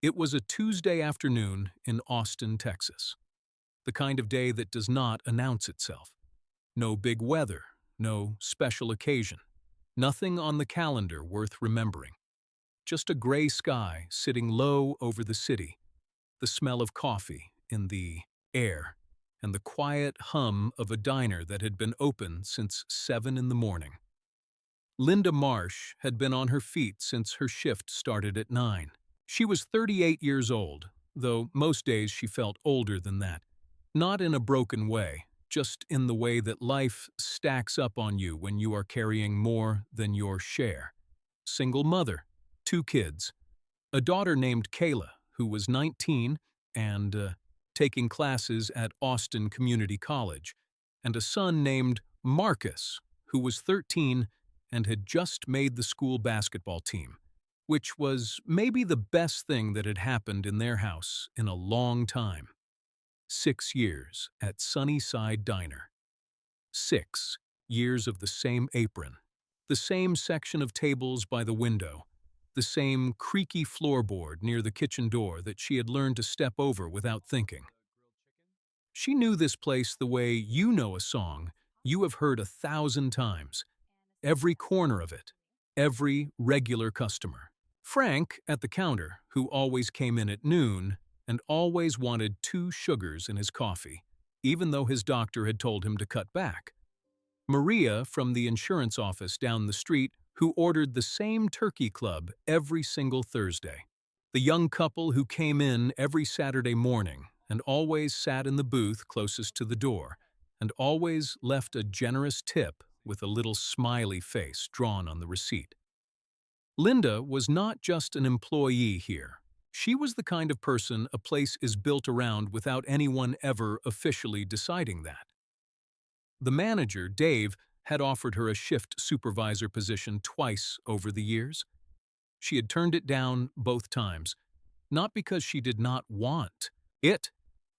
It was a Tuesday afternoon in Austin, Texas. The kind of day that does not announce itself. No big weather, no special occasion. Nothing on the calendar worth remembering. Just a gray sky sitting low over the city, the smell of coffee in the air, and the quiet hum of a diner that had been open since 7 in the morning. Linda Marsh had been on her feet since her shift started at 9. She was 38 years old, though most days she felt older than that. Not in a broken way, just in the way that life stacks up on you when you are carrying more than your share. Single mother, 2 kids, a daughter named Kayla, who was 19 and taking classes at Austin Community College, and a son named Marcus, who was 13 and had just made the school basketball team, which was maybe the best thing that had happened in their house in a long time. 6 years at Sunnyside Diner. 6 years of the same apron, the same section of tables by the window, the same creaky floorboard near the kitchen door that she had learned to step over without thinking. She knew this place the way you know a song you have heard 1,000 times, every corner of it, every regular customer. Frank, at the counter, who always came in at noon and always wanted 2 sugars in his coffee, even though his doctor had told him to cut back. Maria from the insurance office down the street, who ordered the same turkey club every single Thursday. The young couple who came in every Saturday morning and always sat in the booth closest to the door and always left a generous tip with a little smiley face drawn on the receipt. Linda was not just an employee here. She was the kind of person a place is built around without anyone ever officially deciding that. The manager, Dave, had offered her a shift supervisor position twice over the years. She had turned it down both times, not because she did not want it,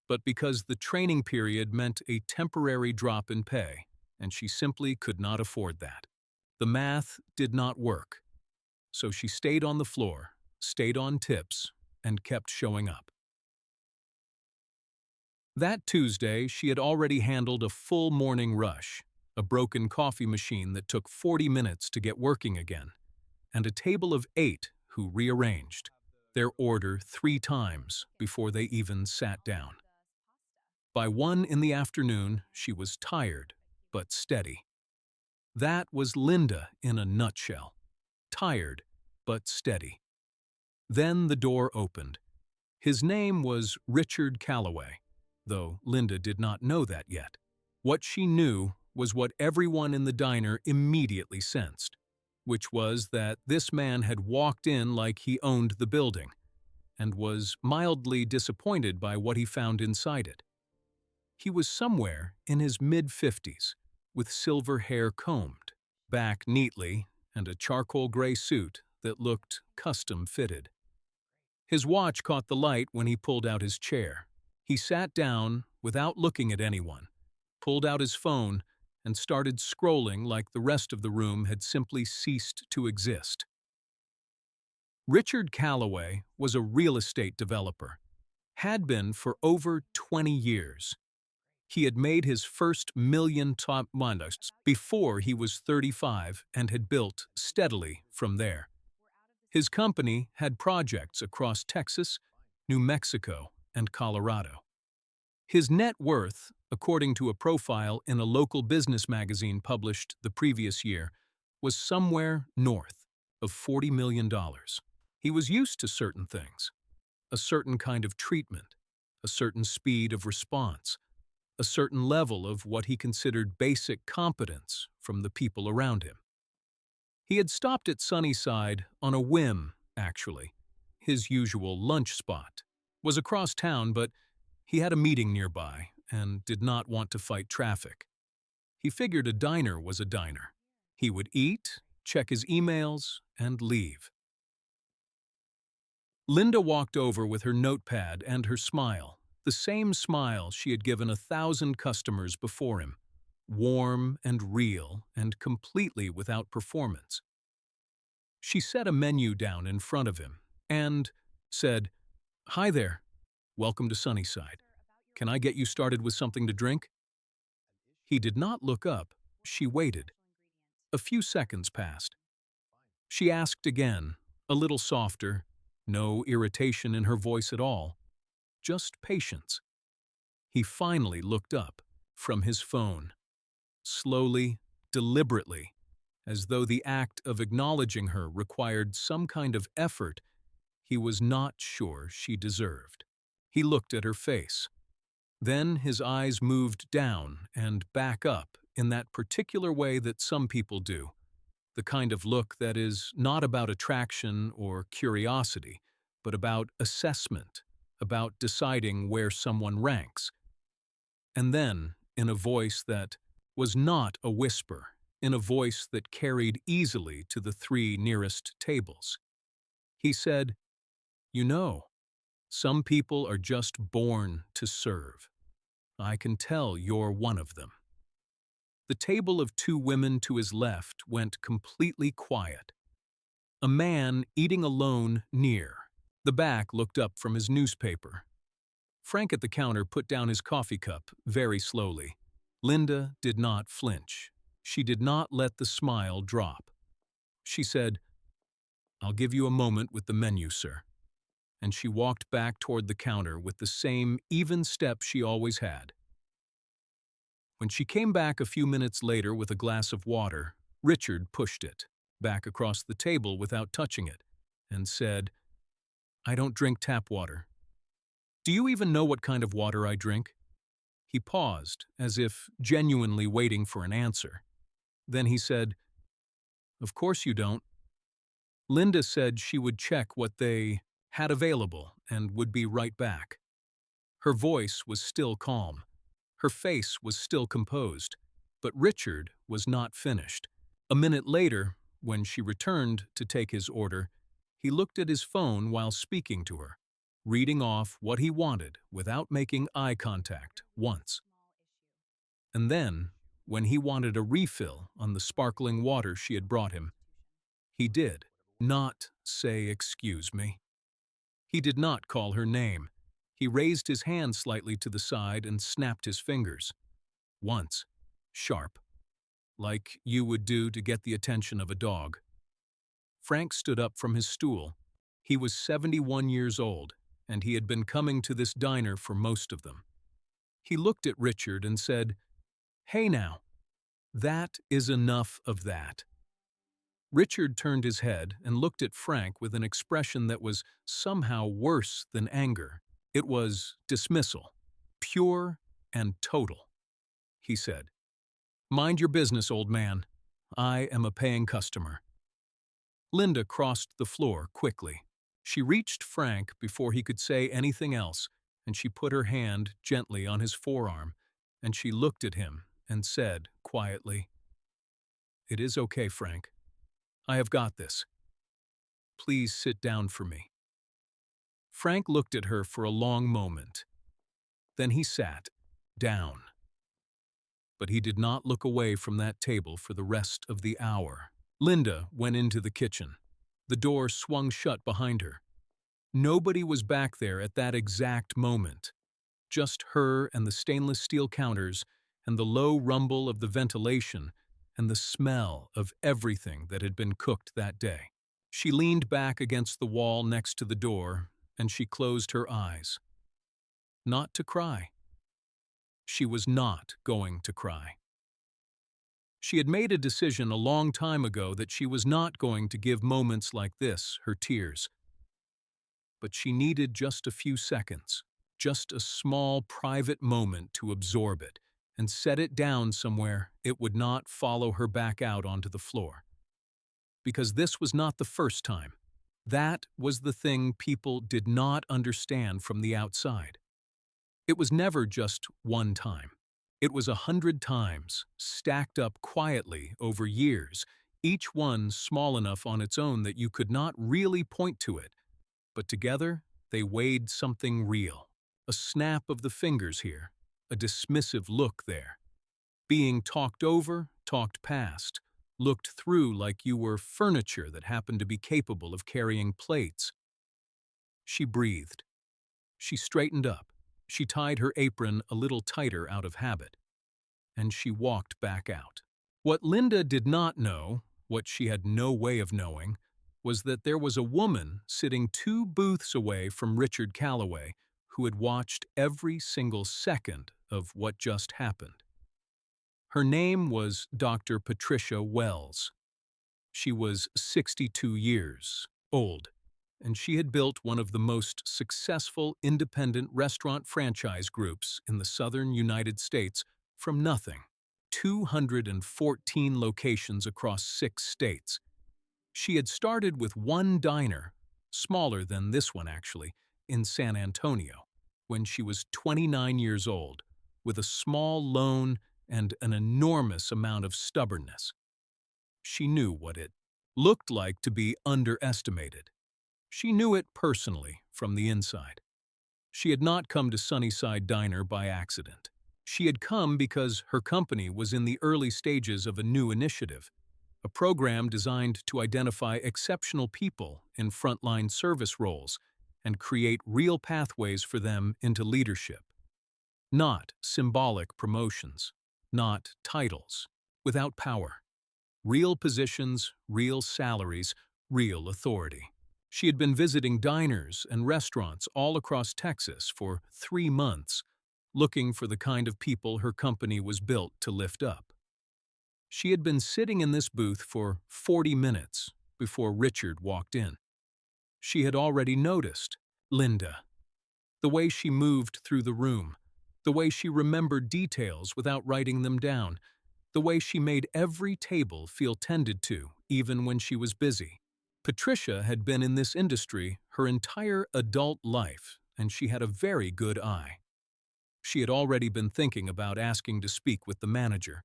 but because the training period meant a temporary drop in pay, and she simply could not afford that. The math did not work. So she stayed on the floor, stayed on tips, and kept showing up. That Tuesday, she had already handled a full morning rush, a broken coffee machine that took 40 minutes to get working again, and a table of 8 who rearranged their order 3 times before they even sat down. By 1 in the afternoon, she was tired, but steady. That was Linda in a nutshell. Tired, but steady. Then the door opened. His name was Richard Calloway, though Linda did not know that yet. What she knew was what everyone in the diner immediately sensed, which was that this man had walked in like he owned the building, and was mildly disappointed by what he found inside it. He was somewhere in his mid-50s, with silver hair combed, back neatly, and a charcoal gray suit that looked custom-fitted. His watch caught the light when he pulled out his chair. He sat down without looking at anyone, pulled out his phone, and started scrolling like the rest of the room had simply ceased to exist. Richard Calloway was a real estate developer, had been for over 20 years. He had made his first million top dollars before he was 35 and had built steadily from there. His company had projects across Texas, New Mexico, and Colorado. His net worth, according to a profile in a local business magazine published the previous year, was somewhere north of $40 million. He was used to certain things, a certain kind of treatment, a certain speed of response, a certain level of what he considered basic competence from the people around him. He had stopped at Sunnyside on a whim, actually. His usual lunch spot was across town, but he had a meeting nearby and did not want to fight traffic. He figured a diner was a diner. He would eat, check his emails, and leave. Linda walked over with her notepad and her smile, the same smile she had given 1,000 customers before him, warm and real and completely without performance. She set a menu down in front of him and said, Hi there. Welcome to Sunnyside. Can I get you started with something to drink? He did not look up. She waited. A few seconds passed. She asked again, a little softer, no irritation in her voice at all, just patience. He finally looked up from his phone, slowly, deliberately, as though the act of acknowledging her required some kind of effort he was not sure she deserved. He looked at her face. Then his eyes moved down and back up in that particular way that some people do, the kind of look that is not about attraction or curiosity, but about assessment, about deciding where someone ranks. And then, in a voice that was not a whisper, in a voice that carried easily to the three nearest tables, he said, "You know, some people are just born to serve. I can tell you're one of them." The table of two women to his left went completely quiet. A man eating alone near. The back looked up from his newspaper. Frank at the counter put down his coffee cup very slowly. Linda did not flinch. She did not let the smile drop. She said, "I'll give you a moment with the menu, sir." And she walked back toward the counter with the same even step she always had. When she came back a few minutes later with a glass of water, Richard pushed it back across the table without touching it and said, "I don't drink tap water. Do you even know what kind of water I drink?" He paused, as if genuinely waiting for an answer. Then he said, "Of course you don't." Linda said she would check what they had available and would be right back. Her voice was still calm. Her face was still composed, but Richard was not finished. A minute later, when she returned to take his order, he looked at his phone while speaking to her, reading off what he wanted without making eye contact once. And then, when he wanted a refill on the sparkling water she had brought him, he did not say "excuse me." He did not call her name. He raised his hand slightly to the side and snapped his fingers. Once, sharp, like you would do to get the attention of a dog. Frank stood up from his stool. He was 71 years old, and he had been coming to this diner for most of them. He looked at Richard and said, "Hey now, that is enough of that." Richard turned his head and looked at Frank with an expression that was somehow worse than anger. It was dismissal, pure and total. He said, "Mind your business, old man. I am a paying customer." Linda crossed the floor quickly. She reached Frank before he could say anything else, and she put her hand gently on his forearm, and she looked at him and said quietly, "It is okay, Frank. I have got this. Please sit down for me." Frank looked at her for a long moment. Then he sat down. But he did not look away from that table for the rest of the hour. Linda went into the kitchen. The door swung shut behind her. Nobody was back there at that exact moment. Just her and the stainless steel counters and the low rumble of the ventilation and the smell of everything that had been cooked that day. She leaned back against the wall next to the door, and she closed her eyes. Not to cry. She was not going to cry. She had made a decision a long time ago that she was not going to give moments like this her tears. But she needed just a few seconds, just a small private moment to absorb it and set it down somewhere it would not follow her back out onto the floor. Because this was not the first time. That was the thing people did not understand from the outside. It was never just one time. It was 100 times, stacked up quietly over years, each one small enough on its own that you could not really point to it. But together, they weighed something real. A snap of the fingers here, a dismissive look there. Being talked over, talked past, looked through like you were furniture that happened to be capable of carrying plates. She breathed. She straightened up. She tied her apron a little tighter out of habit, and she walked back out. What Linda did not know, what she had no way of knowing, was that there was a woman sitting 2 booths away from Richard Calloway who had watched every single second of what just happened. Her name was Dr. Patricia Wells. She was 62 years old, and she had built one of the most successful independent restaurant franchise groups in the southern United States from nothing. 214 locations across 6 states. She had started with one diner, smaller than this one actually, in San Antonio, when she was 29 years old, with a small loan and an enormous amount of stubbornness. She knew what it looked like to be underestimated. She knew it personally from the inside. She had not come to Sunnyside Diner by accident. She had come because her company was in the early stages of a new initiative, a program designed to identify exceptional people in frontline service roles and create real pathways for them into leadership. Not symbolic promotions, not titles, without power. Real positions, real salaries, real authority. She had been visiting diners and restaurants all across Texas for 3 months, looking for the kind of people her company was built to lift up. She had been sitting in this booth for 40 minutes before Richard walked in. She had already noticed Linda, the way she moved through the room, the way she remembered details without writing them down, the way she made every table feel tended to, even when she was busy. Patricia had been in this industry her entire adult life, and she had a very good eye. She had already been thinking about asking to speak with the manager.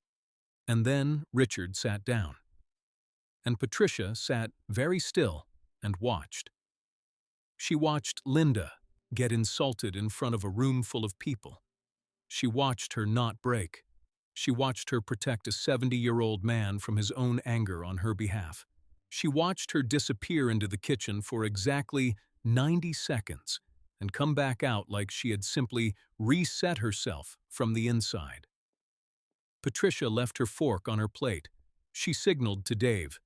And then Richard sat down. And Patricia sat very still and watched. She watched Linda get insulted in front of a room full of people. She watched her not break. She watched her protect a 70-year-old man from his own anger on her behalf. She watched her disappear into the kitchen for exactly 90 seconds and come back out like she had simply reset herself from the inside. Patricia left her fork on her plate. She signaled to Dave.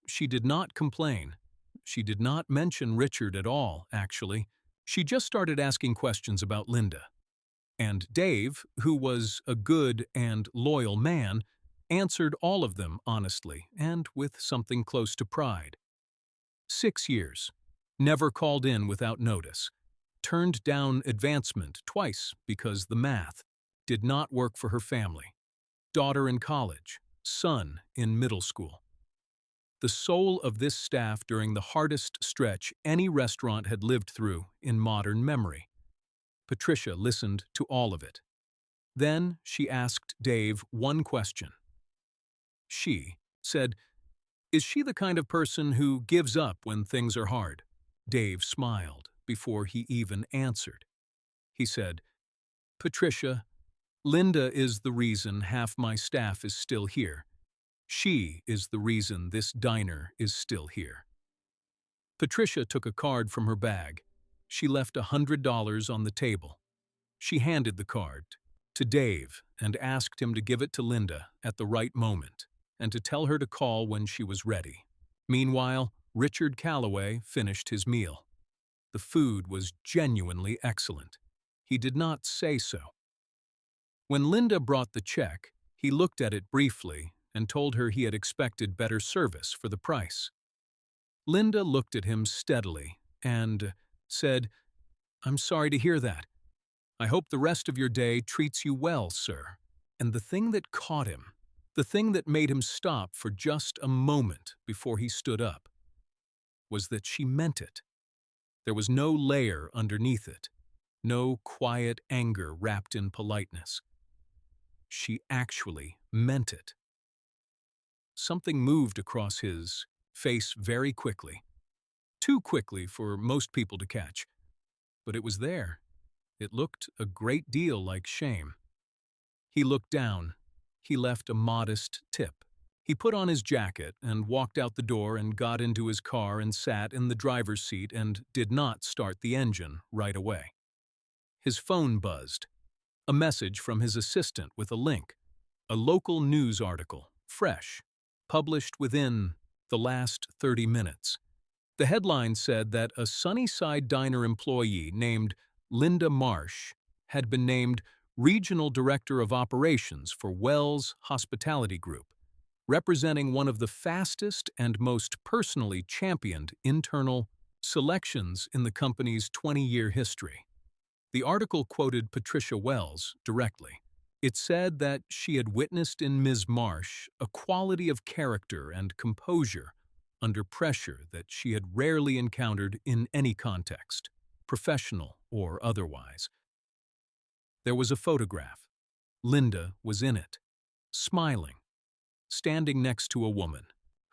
She did not complain. She did not mention Richard at all, actually. She just started asking questions about Linda. And Dave, who was a good and loyal man, answered all of them honestly and with something close to pride. 6 years. Never called in without notice. Turned down advancement twice because the math did not work for her family. Daughter in college, son in middle school. The soul of this staff during the hardest stretch any restaurant had lived through in modern memory. Patricia listened to all of it. Then she asked Dave one question. She said, "Is she the kind of person who gives up when things are hard?" Dave smiled before he even answered. He said, "Patricia, Linda is the reason half my staff is still here. She is the reason this diner is still here." Patricia took a card from her bag. She left $100 on the table. She handed the card to Dave and asked him to give it to Linda at the right moment and to tell her to call when she was ready. Meanwhile, Richard Calloway finished his meal. The food was genuinely excellent. He did not say so. When Linda brought the check, he looked at it briefly and told her he had expected better service for the price. Linda looked at him steadily and said, "I'm sorry to hear that. I hope the rest of your day treats you well, sir." And the thing that caught him, the thing that made him stop for just a moment before he stood up, was that she meant it. There was no layer underneath it, no quiet anger wrapped in politeness. She actually meant it. Something moved across his face very quickly. Too quickly for most people to catch. But it was there. It looked a great deal like shame. He looked down. He left a modest tip. He put on his jacket and walked out the door and got into his car and sat in the driver's seat and did not start the engine right away. His phone buzzed. A message from his assistant with a link. A local news article, fresh, published within the last 30 minutes. The headline said that a Sunnyside Diner employee named Linda Marsh had been named Regional Director of Operations for Wells Hospitality Group, representing one of the fastest and most personally championed internal selections in the company's 20-year history. The article quoted Patricia Wells directly. It said that she had witnessed in Ms. Marsh a quality of character and composure under pressure that she had rarely encountered in any context, professional or otherwise. There was a photograph. Linda was in it, smiling, standing next to a woman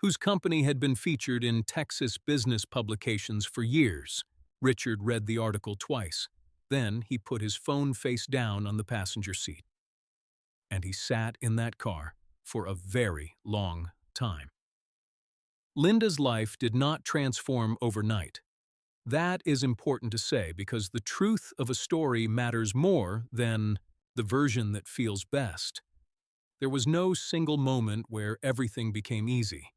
whose company had been featured in Texas business publications for years. Richard read the article twice. Then he put his phone face down on the passenger seat. And he sat in that car for a very long time. Linda's life did not transform overnight. That is important to say because the truth of a story matters more than the version that feels best. There was no single moment where everything became easy.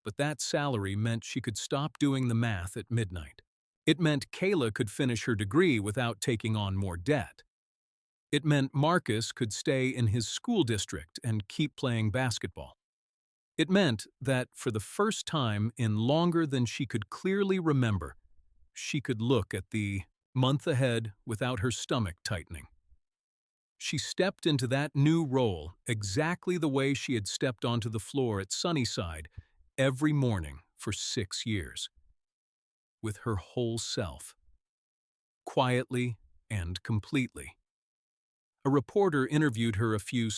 But that salary meant she could stop doing the math at midnight. It meant Kayla could finish her degree without taking on more debt. It meant Marcus could stay in his school district and keep playing basketball. It meant that for the first time in longer than she could clearly remember, she could look at the month ahead without her stomach tightening. She stepped into that new role exactly the way she had stepped onto the floor at Sunnyside every morning for 6 years. With her whole self. Quietly and completely. A reporter interviewed her a few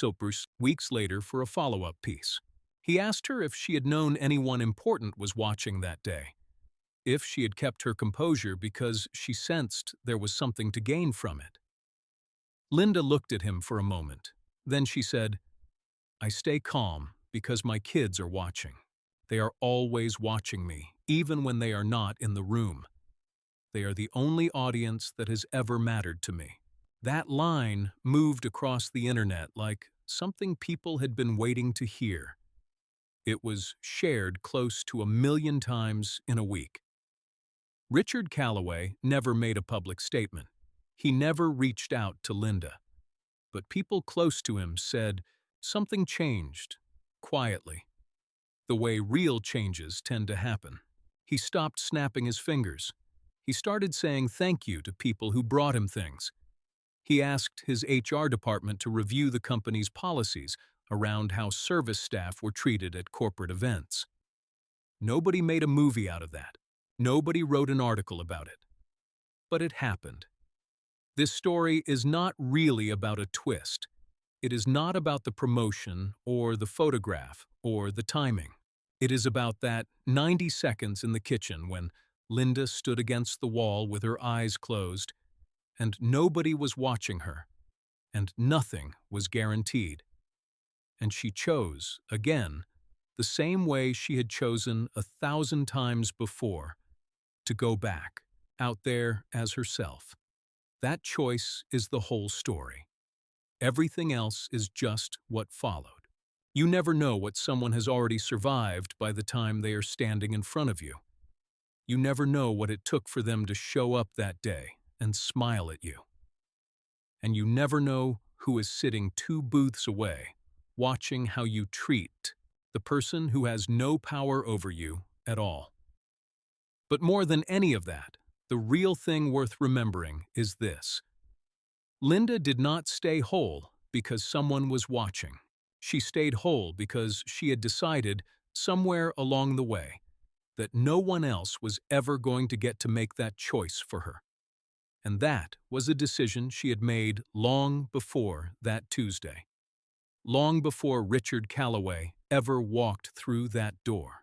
weeks later for a follow-up piece. He asked her if she had known anyone important was watching that day, if she had kept her composure because she sensed there was something to gain from it. Linda looked at him for a moment. Then she said, "I stay calm because my kids are watching. They are always watching me, even when they are not in the room. They are the only audience that has ever mattered to me." That line moved across the internet like something people had been waiting to hear. It was shared close to 1 million times in a week. Richard Calloway never made a public statement. He never reached out to Linda. But people close to him said something changed, quietly. The way real changes tend to happen. He stopped snapping his fingers. He started saying thank you to people who brought him things. He asked his HR department to review the company's policies around how service staff were treated at corporate events. Nobody made a movie out of that. Nobody wrote an article about it. But it happened. This story is not really about a twist. It is not about the promotion or the photograph or the timing. It is about that 90 seconds in the kitchen when Linda stood against the wall with her eyes closed, and nobody was watching her, and nothing was guaranteed. And she chose, again, the same way she had chosen 1,000 times before, to go back, out there as herself. That choice is the whole story. Everything else is just what followed. You never know what someone has already survived by the time they are standing in front of you. You never know what it took for them to show up that day and smile at you. And you never know who is sitting 2 booths away, watching how you treat the person who has no power over you at all. But more than any of that, the real thing worth remembering is this. Linda did not stay whole because someone was watching. She stayed whole because she had decided, somewhere along the way, that no one else was ever going to get to make that choice for her. And that was a decision she had made long before that Tuesday. Long before Richard Calloway ever walked through that door.